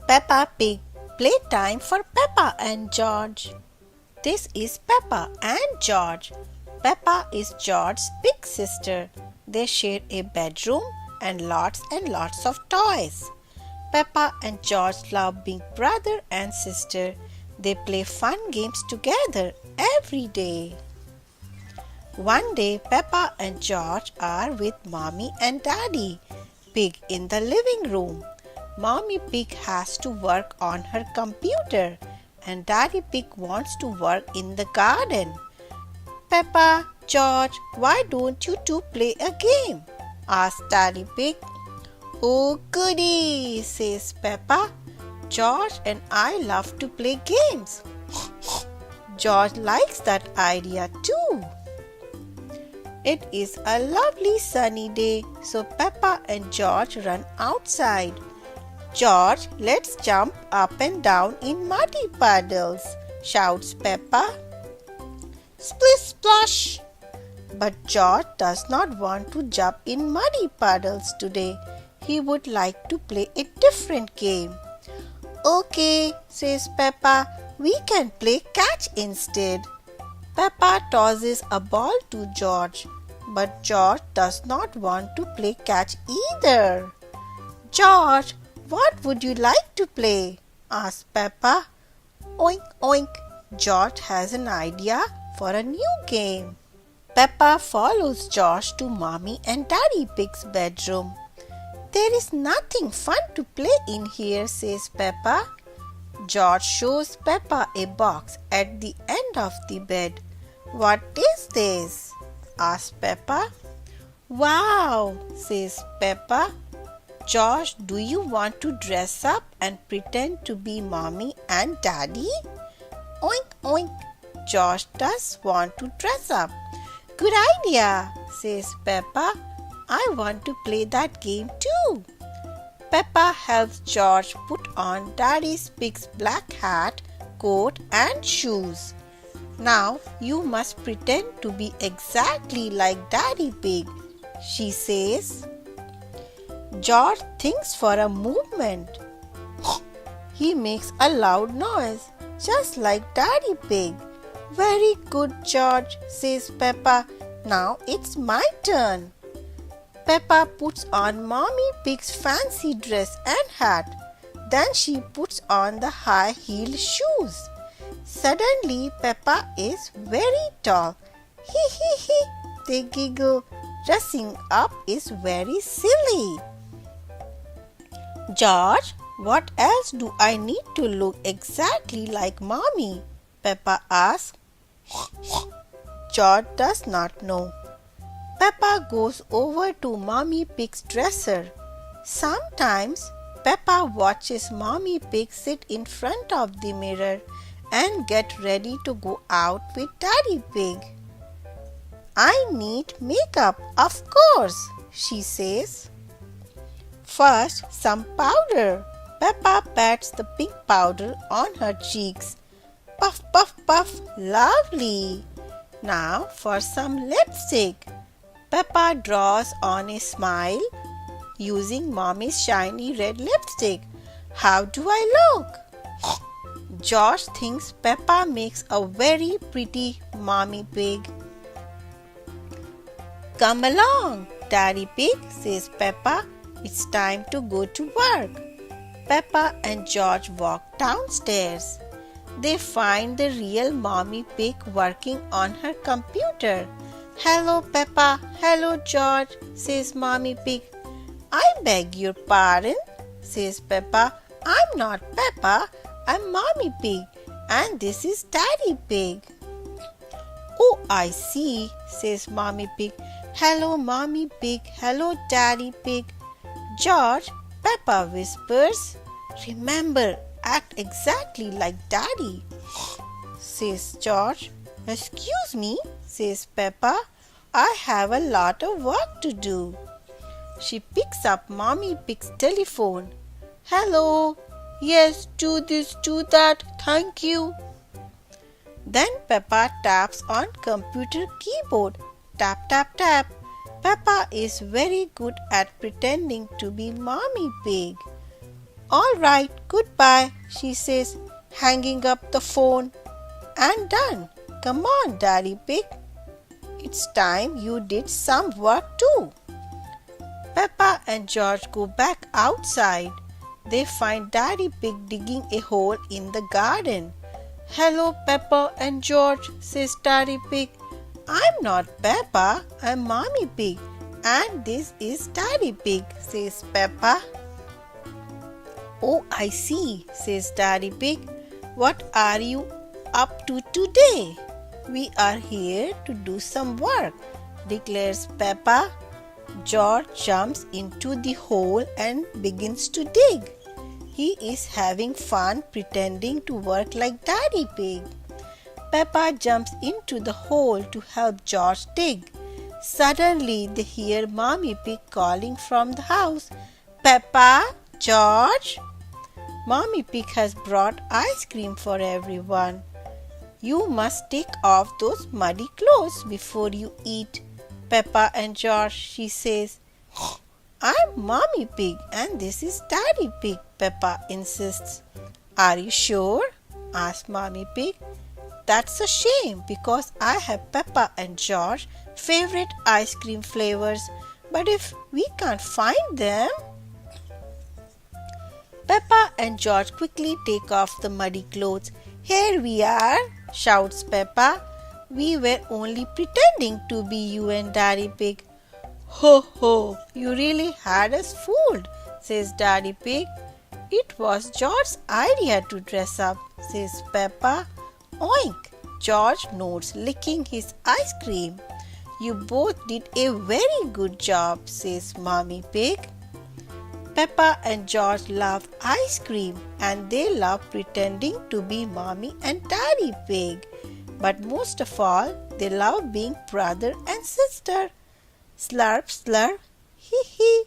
Peppa Pig Playtime for Peppa and George. This is Peppa and George. Peppa is George's big sister. They share a bedroom and lots of toys. Peppa and George love being brother and sister. They play fun games together every day. One day, Peppa and George are with Mommy and Daddy Pig in the living room. Mommy Pig has to work on her computer and Daddy Pig wants to work in the garden. Peppa, George, why don't you two play a game? Asked Daddy Pig. Oh goody, says Peppa. George and I love to play games. George likes that idea too. It is a lovely sunny day, so Peppa and George run outside. George, let's jump up and down in muddy puddles, shouts Peppa. Splish splash! But George does not want to jump in muddy puddles today. He would like to play a different game. Okay, says Peppa, we can play catch instead. Peppa tosses a ball to George, but George does not want to play catch either. George, what would you like to play? Asked Peppa. Oink oink, George has an idea for a new game. Peppa follows George to Mommy and Daddy Pig's bedroom. There is nothing fun to play in here, says Peppa. George shows Peppa a box at the end of the bed. What is this? Asks Peppa. Wow, says Peppa. George, do you want to dress up and pretend to be Mommy and Daddy? Oink oink, George does want to dress up. Good idea, says Peppa. I want to play that game too. Peppa helps George put on Daddy Pig's black hat, coat and shoes. Now you must pretend to be exactly like Daddy Pig, she says. George thinks for a movement. He makes a loud noise, just like Daddy Pig. Very good, George, says Peppa. Now it's my turn. Peppa puts on Mommy Pig's fancy dress and hat. Then she puts on the high-heeled shoes. Suddenly, Peppa is very tall. Hee hee hee, they giggle. Dressing up is very silly. George, what else do I need to look exactly like Mommy? Peppa asks. George does not know. Peppa goes over to Mommy Pig's dresser. Sometimes Peppa watches Mommy Pig sit in front of the mirror and get ready to go out with Daddy Pig. I need makeup, of course, she says. First, some powder. Peppa pats the pink powder on her cheeks. Puff, puff, puff, lovely. Now for some lipstick. Peppa draws on a smile using Mommy's shiny red lipstick. How do I look? George thinks Peppa makes a very pretty Mommy Pig. Come along, Daddy Pig, says Peppa. It's time to go to work. Peppa and George walk downstairs. They find the real Mommy Pig working on her computer. Hello, Peppa. Hello, George, says Mommy Pig. I beg your pardon, says Peppa. I'm not Peppa. I'm Mommy Pig, and this is Daddy Pig. Oh, I see, says Mommy Pig. Hello, Mommy Pig. Hello, Daddy Pig. George, Peppa whispers. Remember, act exactly like Daddy, says George. Excuse me, says Peppa. I have a lot of work to do. She picks up Mommy Pig's telephone. Hello. Yes, do this, do that. Thank you. Then Peppa taps on computer keyboard. Tap, tap, tap. Peppa is very good at pretending to be Mommy Pig. All right, goodbye, she says, hanging up the phone. And done. Come on, Daddy Pig. It's time you did some work too. Peppa and George go back outside. They find Daddy Pig digging a hole in the garden. Hello, Peppa and George, says Daddy Pig. I'm not Peppa, I'm Mommy Pig. And this is Daddy Pig, says Peppa. Oh, I see, says Daddy Pig. What are you up to today? We are here to do some work, declares Peppa. George jumps into the hole and begins to dig. He is having fun pretending to work like Daddy Pig. Peppa jumps into the hole to help George dig. Suddenly they hear Mommy Pig calling from the house. Peppa, George. Mommy Pig has brought ice cream for everyone. You must take off those muddy clothes before you eat, Peppa and George, she says. I'm Mommy Pig and this is Daddy Pig, Peppa insists. Are you sure? asks Mommy Pig. That's a shame because I have Peppa and George favorite ice cream flavors. But if we can't find them... Peppa and George quickly take off the muddy clothes. Here we are, shouts Peppa. We were only pretending to be you and Daddy Pig. Ho ho, you really had us fooled, says Daddy Pig. It was George's idea to dress up, says Peppa. Oink, George nods, licking his ice cream. You both did a very good job, says Mommy Pig. Peppa and George love ice cream and they love pretending to be Mommy and Daddy Pig. But most of all, they love being brother and sister. Slurp, slurp, hee hee.